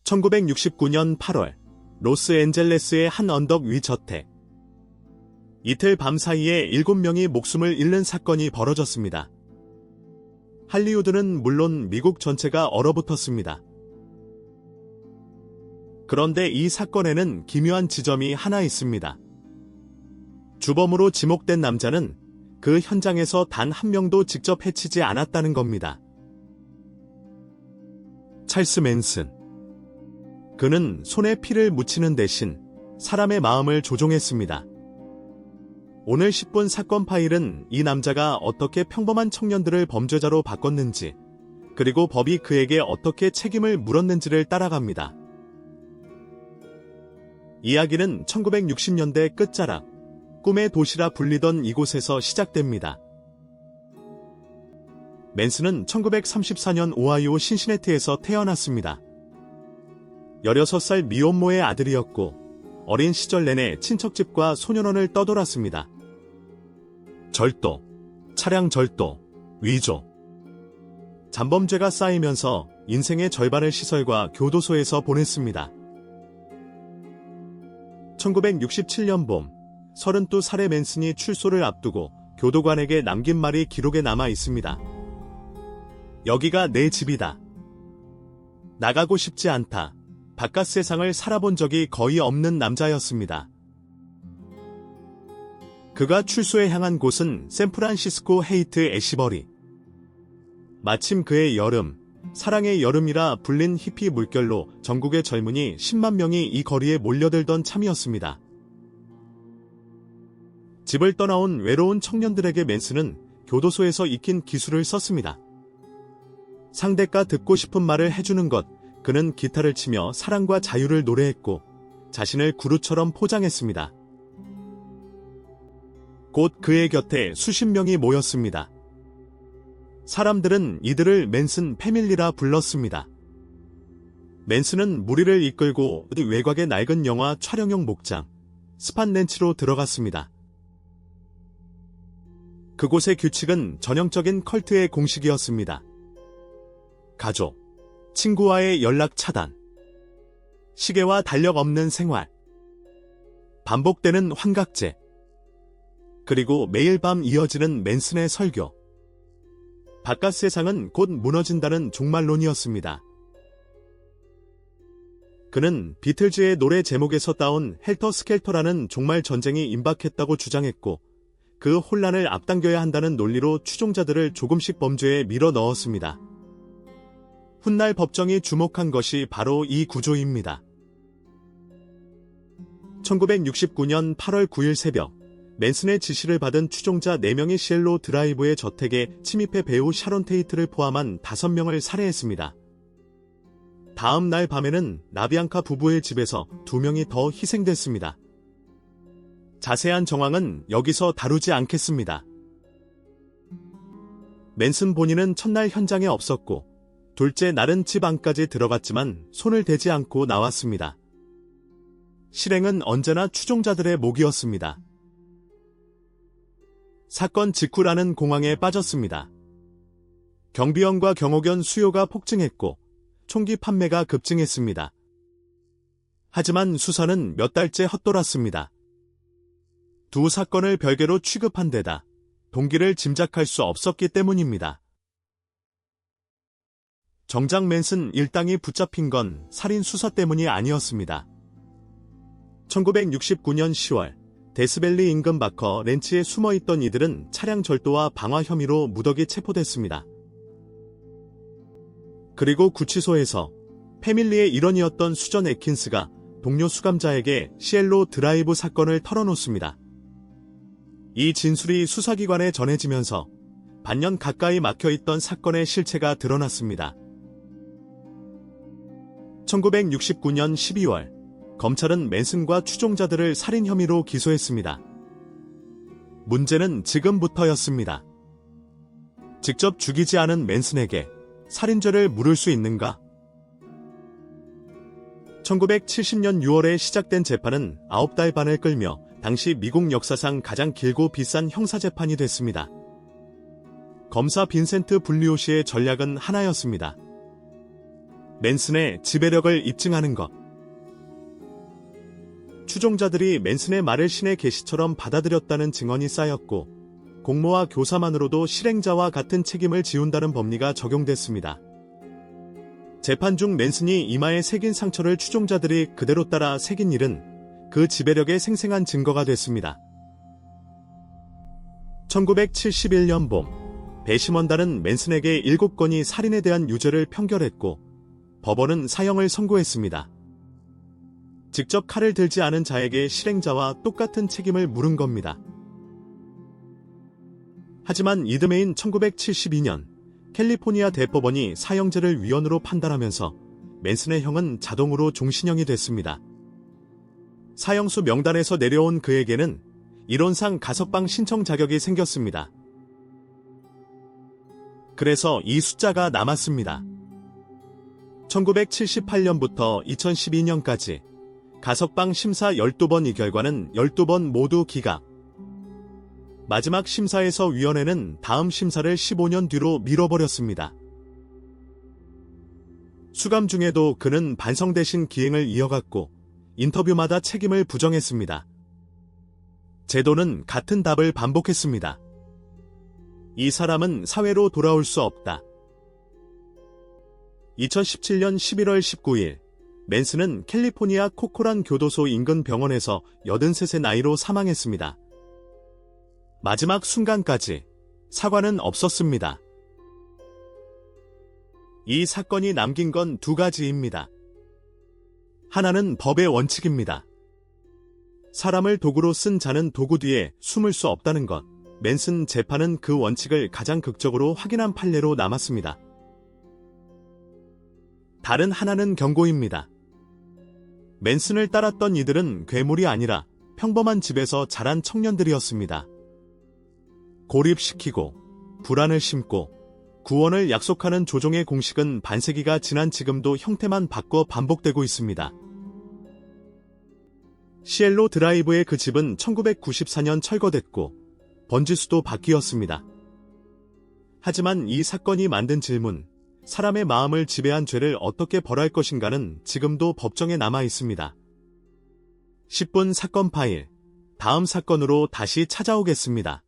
1969년 8월 로스앤젤레스의 한 언덕 위 저택. 이틀 밤 사이에 7명이 목숨을 잃는 사건이 벌어졌습니다. 할리우드는 물론 미국 전체가 얼어붙었습니다. 그런데 이 사건에는 기묘한 지점이 하나 있습니다. 주범으로 지목된 남자는 그 현장에서 단 한 명도 직접 해치지 않았다는 겁니다. 찰스 맨슨. 그는 손에 피를 묻히는 대신 사람의 마음을 조종했습니다. 오늘 10분 사건 파일은 이 남자가 어떻게 평범한 청년들을 범죄자로 바꿨는지, 그리고 법이 그에게 어떻게 책임을 물었는지를 따라갑니다. 이야기는 1960년대 끝자락, 꿈의 도시라 불리던 이곳에서 시작됩니다. 맨슨은 1934년 오하이오 신시내티에서 태어났습니다. 16살 미혼모의 아들이었고 어린 시절 내내 친척집과 소년원을 떠돌았습니다. 절도, 차량 절도, 위조. 잠범죄가 쌓이면서 인생의 절반을 시설과 교도소에서 보냈습니다. 1967년 봄, 32살의 맨슨이 출소를 앞두고 교도관에게 남긴 말이 기록에 남아 있습니다. 여기가 내 집이다. 나가고 싶지 않다. 바깥 세상을 살아본 적이 거의 없는 남자였습니다. 그가 출소에 향한 곳은 샌프란시스코 헤이트 애시버리. 마침 그의 여름, 사랑의 여름이라 불린 히피 물결로 전국의 젊은이 10만 명이 이 거리에 몰려들던 참이었습니다. 집을 떠나온 외로운 청년들에게 맨슨은 교도소에서 익힌 기술을 썼습니다. 상대가 듣고 싶은 말을 해주는 것, 그는 기타를 치며 사랑과 자유를 노래했고 자신을 구루처럼 포장했습니다. 곧 그의 곁에 수십 명이 모였습니다. 사람들은 이들을 맨슨 패밀리라 불렀습니다. 맨슨은 무리를 이끌고 외곽의 낡은 영화 촬영용 목장, 스판렌치로 들어갔습니다. 그곳의 규칙은 전형적인 컬트의 공식이었습니다. 가족, 친구와의 연락 차단, 시계와 달력 없는 생활, 반복되는 환각제, 그리고 매일 밤 이어지는 맨슨의 설교. 바깥 세상은 곧 무너진다는 종말론이었습니다. 그는 비틀즈의 노래 제목에서 따온 헬터 스켈터라는 종말 전쟁이 임박했다고 주장했고 그 혼란을 앞당겨야 한다는 논리로 추종자들을 조금씩 범죄에 밀어 넣었습니다. 훗날 법정이 주목한 것이 바로 이 구조입니다. 1969년 8월 9일 새벽, 맨슨의 지시를 받은 추종자 4명이 시엘로 드라이브의 저택에 침입해 배우 샤론 테이트를 포함한 5명을 살해했습니다. 다음 날 밤에는 라비앙카 부부의 집에서 2명이 더 희생됐습니다. 자세한 정황은 여기서 다루지 않겠습니다. 맨슨 본인은 첫날 현장에 없었고 둘째 날은 집 안까지 들어갔지만 손을 대지 않고 나왔습니다. 실행은 언제나 추종자들의 몫이었습니다. 사건 직후라는 공황에 빠졌습니다. 경비원과 경호견 수요가 폭증했고 총기 판매가 급증했습니다. 하지만 수사는 몇 달째 헛돌았습니다. 두 사건을 별개로 취급한 데다 동기를 짐작할 수 없었기 때문입니다. 정작 맨슨 일당이 붙잡힌 건 살인 수사 때문이 아니었습니다. 1969년 10월 데스밸리 인근 바커 렌치에 숨어있던 이들은 차량 절도와 방화 혐의로 무더기 체포됐습니다. 그리고 구치소에서 패밀리의 일원이었던 수전 애킨스가 동료 수감자에게 시엘로 드라이브 사건을 털어놓습니다. 이 진술이 수사기관에 전해지면서 반년 가까이 막혀있던 사건의 실체가 드러났습니다. 1969년 12월 검찰은 맨슨과 추종자들을 살인 혐의로 기소했습니다. 문제는 지금부터였습니다. 직접 죽이지 않은 맨슨에게 살인죄를 물을 수 있는가? 1970년 6월에 시작된 재판은 9달 반을 끌며 당시 미국 역사상 가장 길고 비싼 형사재판이 됐습니다. 검사 빈센트 블리오시의 전략은 하나였습니다. 맨슨의 지배력을 입증하는 것. 추종자들이 맨슨의 말을 신의 계시처럼 받아들였다는 증언이 쌓였고, 공모와 교사만으로도 실행자와 같은 책임을 지운다는 법리가 적용됐습니다. 재판 중 맨슨이 이마에 새긴 상처를 추종자들이 그대로 따라 새긴 일은 그 지배력의 생생한 증거가 됐습니다. 1971년 봄, 배심원단은 맨슨에게 7건의 살인에 대한 유죄를 평결했고, 법원은 사형을 선고했습니다. 직접 칼을 들지 않은 자에게 실행자와 똑같은 책임을 물은 겁니다. 하지만 이듬해인 1972년, 캘리포니아 대법원이 사형제를 위헌으로 판단하면서 맨슨의 형은 자동으로 종신형이 됐습니다. 사형수 명단에서 내려온 그에게는 이론상 가석방 신청 자격이 생겼습니다. 그래서 이 숫자가 남았습니다. 1978년부터 2012년까지 가석방 심사 12번 이 결과는 12번 모두 기각. 마지막 심사에서 위원회는 다음 심사를 15년 뒤로 미뤄버렸습니다. 수감 중에도 그는 반성 대신 기행을 이어갔고 인터뷰마다 책임을 부정했습니다. 제도는 같은 답을 반복했습니다. 이 사람은 사회로 돌아올 수 없다. 2017년 11월 19일, 맨슨은 캘리포니아 코코란 교도소 인근 병원에서 83세 나이로 사망했습니다. 마지막 순간까지 사과는 없었습니다. 이 사건이 남긴 건 두 가지입니다. 하나는 법의 원칙입니다. 사람을 도구로 쓴 자는 도구 뒤에 숨을 수 없다는 것. 맨슨 재판은 그 원칙을 가장 극적으로 확인한 판례로 남았습니다. 다른 하나는 경고입니다. 맨슨을 따랐던 이들은 괴물이 아니라 평범한 집에서 자란 청년들이었습니다. 고립시키고 불안을 심고 구원을 약속하는 조종의 공식은 반세기가 지난 지금도 형태만 바꿔 반복되고 있습니다. 시엘로 드라이브의 그 집은 1994년 철거됐고 번지수도 바뀌었습니다. 하지만 이 사건이 만든 질문, 사람의 마음을 지배한 죄를 어떻게 벌할 것인가는 지금도 법정에 남아 있습니다. 10분 사건 파일, 다음 사건으로 다시 찾아오겠습니다.